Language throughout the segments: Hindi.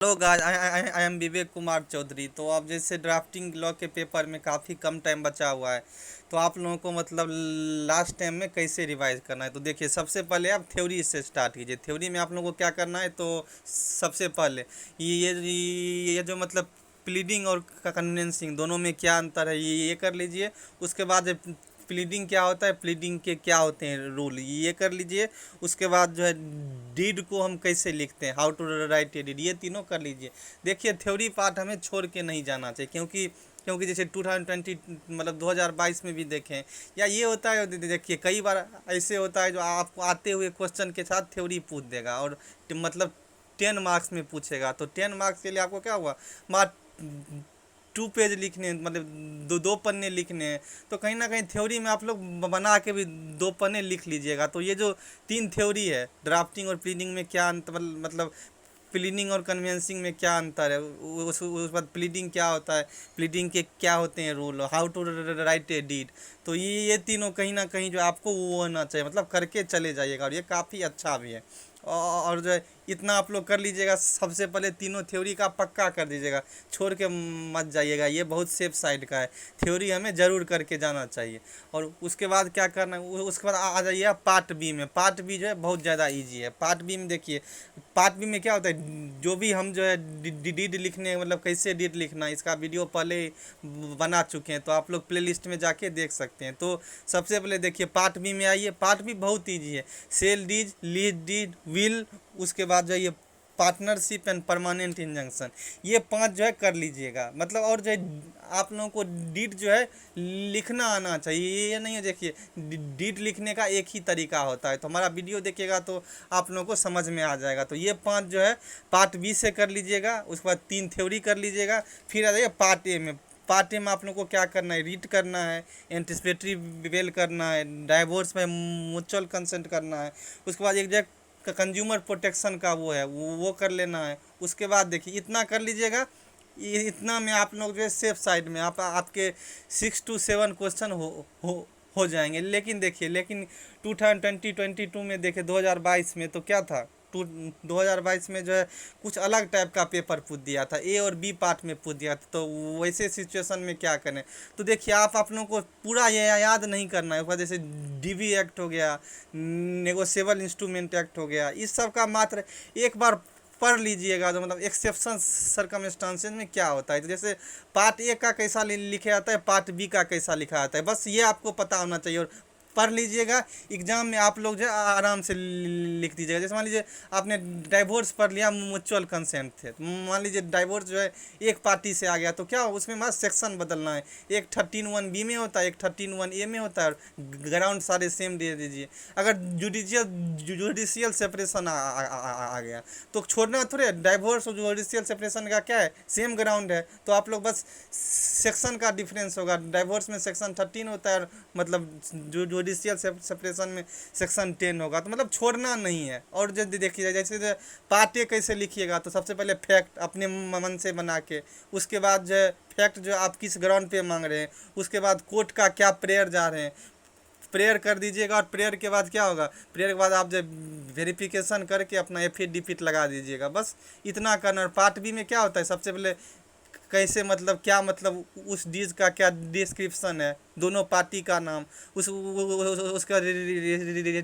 Hello guys, I am Vivek Kumar Chaudhary. तो अब जैसे ड्राफ्टिंग लॉ के पेपर में काफ़ी कम टाइम बचा हुआ है, तो आप लोगों को मतलब लास्ट टाइम में कैसे रिवाइज करना है। तो देखिए, सबसे पहले आप थ्योरी से स्टार्ट कीजिए। थ्योरी में आप लोगों को क्या करना है, तो सबसे पहले ये जो मतलब प्लीडिंग और कन्विंसिंग दोनों में क्या अंतर है, ये कर लीजिए। उसके बाद प्लीडिंग क्या होता है, प्लीडिंग के क्या होते हैं रूल, ये कर लीजिए। उसके बाद जो है डीड को हम कैसे लिखते हैं, how to write a deed, ये तीनों कर लीजिए। देखिए, थ्योरी पार्ट हमें छोड़ के नहीं जाना चाहिए, क्योंकि क्योंकि जैसे 2020 मतलब 2022 में भी देखें, या ये होता है, देखिए कई बार ऐसे होता है जो आपको आते हुए क्वेश्चन के साथ थ्योरी पूछ देगा और मतलब 10 मार्क्स में पूछेगा। तो 10 मार्क्स के लिए आपको क्या हुआ, मात्र 2 पेज लिखने, मतलब दो पन्ने लिखने हैं। तो कहीं ना कहीं थ्योरी में आप लोग बना के भी 2 पन्ने लिख लीजिएगा। तो ये जो 3 थ्योरी है, ड्राफ्टिंग और प्लीडिंग में क्या अंतर, मतलब प्लीडिंग और कन्वेंसिंग में क्या अंतर है, उस बाद प्लीडिंग क्या होता है, प्लीडिंग के क्या होते हैं rule, how to write a deed. तो ये तीनों कहीं ना कहीं जो आपको वो होना चाहिए, मतलब करके चले जाइएगा, और ये काफ़ी अच्छा भी है। और जो है इतना आप लोग कर लीजिएगा। सबसे पहले तीनों थ्योरी का पक्का कर दीजिएगा, छोड़ के मत जाइएगा, ये बहुत सेफ साइड का है। थ्योरी हमें ज़रूर करके जाना चाहिए। और उसके बाद क्या करना है, उसके बाद आ जाइए आप पार्ट बी में। पार्ट बी जो है बहुत ज़्यादा इजी है। पार्ट बी में देखिए, पार्ट बी में क्या होता है, जो भी हम जो है डीड लिखने, मतलब कैसे डीड लिखना, इसका वीडियो पहले ही बना चुके हैं, तो आप लोग प्ले लिस्ट में जाके देख सकते हैं। तो सबसे पहले देखिए पार्ट बी में आइए। पार्ट बी बहुत ईजी है। Sale deed, lease deed, will, उसके बाद जाइए पार्टनरशिप एंड परमानेंट इंजंक्शन, ये 5 जो है कर लीजिएगा। मतलब और जो है आप लोगों को डीड जो है लिखना आना चाहिए। ये नहीं है, देखिए डीड लिखने का एक ही तरीका होता है। तो हमारा वीडियो देखिएगा तो आप लोगों को समझ में आ जाएगा। तो ये 5 जो है पार्ट बी से कर लीजिएगा। उसके बाद 3 थ्योरी कर लीजिएगा। फिर आ जाइए पार्ट ए में। पार्ट ए में आप लोगों को क्या करना है, रीड करना है, एंटिसिपेटरी बेल करना है, डाइवोर्स में म्यूचुअल कंसेंट करना है। उसके बाद एक जगह कंज्यूमर प्रोटेक्शन का वो है, वो कर लेना है। उसके बाद देखिए इतना कर लीजिएगा। इतना में आप लोग जो है सेफ साइड में आपके 6 to 7 क्वेश्चन हो जाएंगे। लेकिन देखिए, लेकिन 2022 में देखिए 2022 में तो क्या था, 2022 में जो है कुछ अलग टाइप का पेपर पूछ दिया था, ए और बी पार्ट में पूछ दिया था। तो वैसे सिचुएशन में क्या करें, तो देखिए आप लोगों को पूरा ये याद नहीं करना है। उसका जैसे डीबी एक्ट हो गया, नेगोशिएबल इंस्ट्रूमेंट एक्ट हो गया, इस सब का मात्र एक बार पढ़ लीजिएगा। जो मतलब एक्सेप्शन सर्कमस्टांसेस में क्या होता है, तो जैसे पार्ट ए का कैसा लिखा जाता है, पार्ट बी का कैसा लिखा जाता है, बस ये आपको पता होना चाहिए। और पढ़ लीजिएगा, एग्जाम में आप लोग जो है आराम से लिख दीजिएगा। जैसे मान लीजिए आपने डाइवोर्स पढ़ लिया, म्यूचुअल कंसेंट थे, तो मान लीजिए डाइवोर्स जो है एक पार्टी से आ गया, तो क्या उसमें बस सेक्शन बदलना है। एक 13(1)(b) में होता है, एक 13(1)(a) में होता है, और ग्राउंड सारे सेम दे दीजिए। अगर जुडिशियल सेपरेशन आ गया तो छोड़ना थोड़े। डाइवोर्स और जुडिशियल सेपरेशन का क्या है, सेम ग्राउंड है। तो आप लोग बस सेक्शन का डिफरेंस होगा, डाइवोर्स में सेक्शन 13 होता है, और मतलब जो जुडिशियल सेपरेशन में सेक्शन 10 होगा। तो मतलब छोड़ना नहीं है। और जो देखिए जैसे पार्ट ए कैसे लिखिएगा, तो सबसे पहले फैक्ट अपने मन से बना के, उसके बाद जो है फैक्ट जो आप किस ग्राउंड पे मांग रहे हैं, उसके बाद कोर्ट का क्या प्रेयर जा रहे हैं, प्रेयर कर दीजिएगा। और प्रेयर के बाद क्या होगा, प्रेयर के बाद आप जब वेरिफिकेशन करके अपना एफिडेविट लगा दीजिएगा, बस इतना करना। और पार्ट बी में क्या होता है, सबसे पहले कैसे, मतलब क्या, मतलब उस डीज का क्या डिस्क्रिप्शन है, दोनों पार्टी का नाम, उसका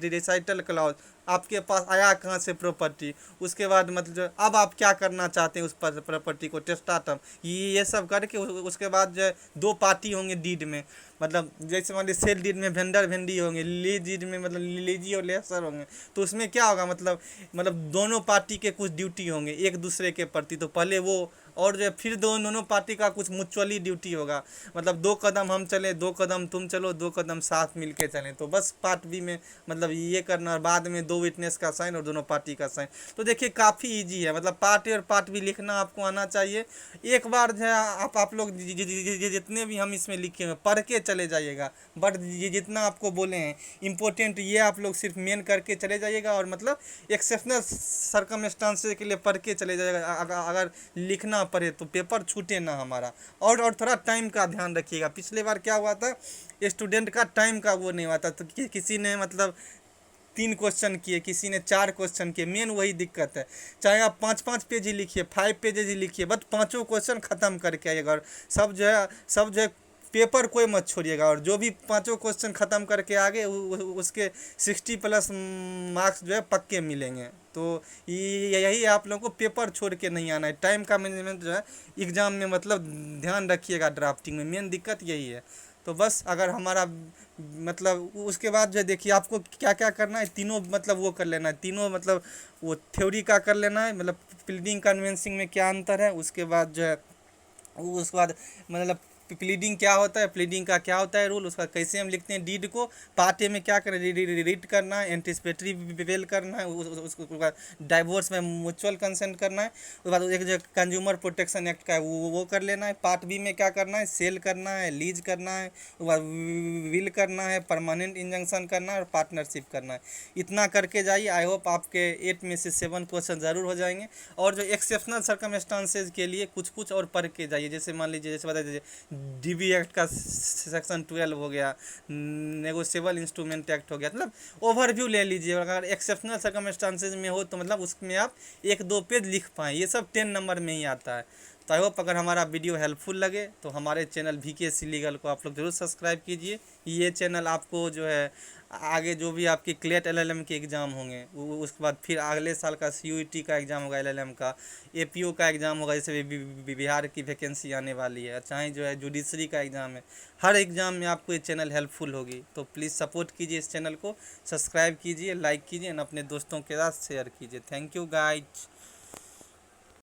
रिसाइटल क्लॉज, आपके पास आया कहाँ से प्रॉपर्टी, उसके बाद मतलब अब आप क्या करना चाहते हैं उस प्रॉपर्टी को, टेस्टाटम, ये सब करके उसके बाद जो है 2 पार्टी होंगे डीड में। मतलब जैसे मान लीजिए सेल डीड में वेंडर वेंडी होंगे, लीज डीड में मतलब लीजी और लेसर होंगे। तो उसमें क्या होगा, मतलब दोनों पार्टी के कुछ ड्यूटी होंगे एक दूसरे के प्रति। तो पहले वो, और जो है फिर दोनों पार्टी का कुछ म्यूचुअली ड्यूटी होगा। मतलब 2 कदम हम चले, 2 कदम तुम चलो, 2 कदम साथ मिल के चलें। तो बस पार्ट बी में मतलब ये करना, और बाद में 2 विटनेस का साइन और दोनों पार्टी का साइन। तो देखिए काफ़ी इजी है। मतलब पार्ट ए और पार्ट बी लिखना आपको आना चाहिए। एक बार जो है आप लोग जितने भी हम इसमें लिखे हैं पढ़ के चले जाइएगा। बट ये जितना आपको बोले हैं इंपॉर्टेंट, ये आप लोग सिर्फ मेन करके चले जाइएगा। और मतलब एक्सेप्शनल सर्कमस्टांसेस के लिए पढ़ के चले जाइएगा। अगर लिखना पड़े तो पेपर छूटे ना हमारा। और थोड़ा टाइम का ध्यान रखिएगा। पिछले बार क्या हुआ था, स्टूडेंट का टाइम का वो नहीं हुआ था, तो किसी ने मतलब 3 क्वेश्चन किए, किसी ने 4 क्वेश्चन किए। मेन वही दिक्कत है। चाहे आप 5-5 पेज ही लिखिए, 5 पेजेज ही लिखिए, बस पाँचों क्वेश्चन ख़त्म करके आइएगा। और सब जो है पेपर कोई मत छोड़िएगा। और जो भी पाँचों क्वेश्चन ख़त्म करके आगे उसके 60+ मार्क्स जो है पक्के मिलेंगे। तो यही आप लोगों को पेपर छोड़ के नहीं आना है। टाइम का मैनेजमेंट जो है एग्ज़ाम में मतलब ध्यान रखिएगा। ड्राफ्टिंग में मेन दिक्कत यही है। तो बस अगर हमारा मतलब उसके बाद जो है देखिए आपको क्या क्या करना है, तीनों मतलब वो कर लेना है, तीनों मतलब वो थ्योरी का कर लेना है, मतलब प्लीडिंग कन्वेंसिंग में क्या अंतर है, उसके बाद जो है उसके बाद मतलब प्लीडिंग क्या होता है, प्लीडिंग का क्या होता है रूल, उसका कैसे हम लिखते हैं डीड को, पार्ट ए में क्या करें, रीड करना है, एंटिसिपेटरी बेल करना है, उसके बाद डाइवोर्स में म्यूचुअल कंसेंट करना है, उसके बाद एक जो कंज्यूमर प्रोटेक्शन एक्ट का है वो कर लेना है। पार्ट बी में क्या करना है, सेल करना है, लीज करना है, उसके बाद विल करना है, परमानेंट इंजंक्शन करना है और पार्टनरशिप करना है। इतना करके जाइए। आई होप आपके 8 में से 7 क्वेश्चन ज़रूर हो जाएंगे। और जो एक्सेप्शनल सर्कमस्टांसेज के लिए कुछ कुछ और पढ़ के जाइए। जैसे मान लीजिए, जैसे बता दीजिए डीबी एक्ट का सेक्शन 12 हो गया, नेगोशिएबल इंस्ट्रूमेंट एक्ट हो गया, मतलब ओवरव्यू ले लीजिए। अगर एक्सेप्शनल सर्कमस्टांसेज में हो तो मतलब उसमें आप 1-2 पेज लिख पाएँ। ये सब 10 नंबर में ही आता है। तो आई होप अगर हमारा वीडियो हेल्पफुल लगे तो हमारे चैनल VKC लीगल को आप लोग ज़रूर सब्सक्राइब कीजिए। ये चैनल आपको जो है आगे जो भी आपकी क्लेट LLM के एग्ज़ाम होंगे, उसके बाद फिर अगले साल का CUET का एग्ज़ाम होगा, LLM का, APO का एग्ज़ाम होगा, जैसे बिहार की वैकेंसी आने वाली है, चाहे जो है जुडिशरी का एग्ज़ाम है, हर एग्ज़ाम में आपको ये चैनल हेल्पफुल होगी। तो प्लीज़ सपोर्ट कीजिए इस चैनल को, सब्सक्राइब कीजिए, लाइक कीजिए और अपने दोस्तों के साथ शेयर कीजिए। Thank you guys.